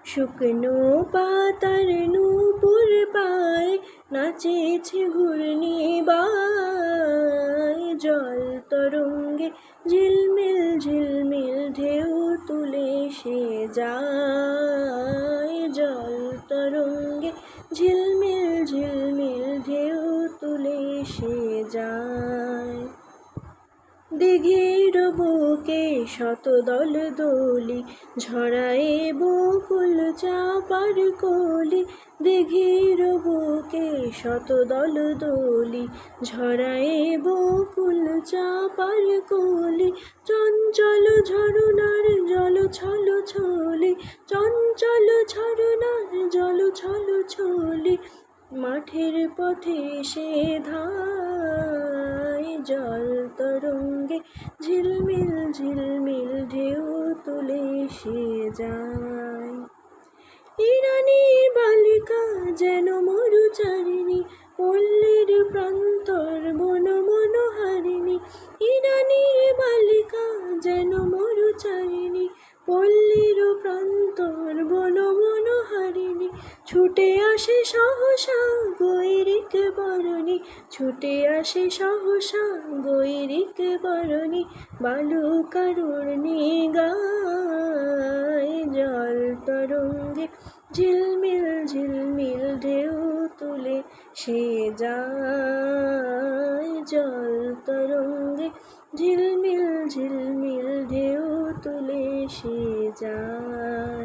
শুকনো পাতার নূপুর পায় নাচেছে ঘূর্ণিবায়, জল তরঙ্গে ঝিলমিল ঝিলমিল ঢেউ তুলে সে যায়, জল তরঙ্গে ঝিলমিল ঝিলমিল ঢেউ তুলে সে যায়। দিঘির বুকে শতদল দোলি ঝরায়ে বকুল চাঁপার কলি, দিঘির বুকে শতদল দোলি ঝরায়ে বকুল চাঁপার কলি, চঞ্চল ঝরনার জল ছল ছলি, চঞ্চল ঝরনার জল ছল ছলি, মাঠের পথে সে ধায়, জল তরঙ্গে ঝিলমিল ঝিলমিল ঢেউ তুলে সে যায়। ইরানীর বালিকা যেন মরুচারিণী, পল্লীর প্রান্তর বন মনোহারিণী, ইরানীর বালিকা যেন মরুচারিণী, পল্লীর প্রান্তর বন মনোহারিণী, ছুটে আসে সহসা গৈরিক বরণী, ছুটে আসে সহসা গৈরিক বরণী, বালুকারুণ্যে গায়, জল তরঙ্গে ঝিলমিল ঝিলমিল ঢেউ তুলে সে যায়, জল তরঙ্গে ঝিলমিল ঝিলমিল ঢেউ তুলে সে যায়।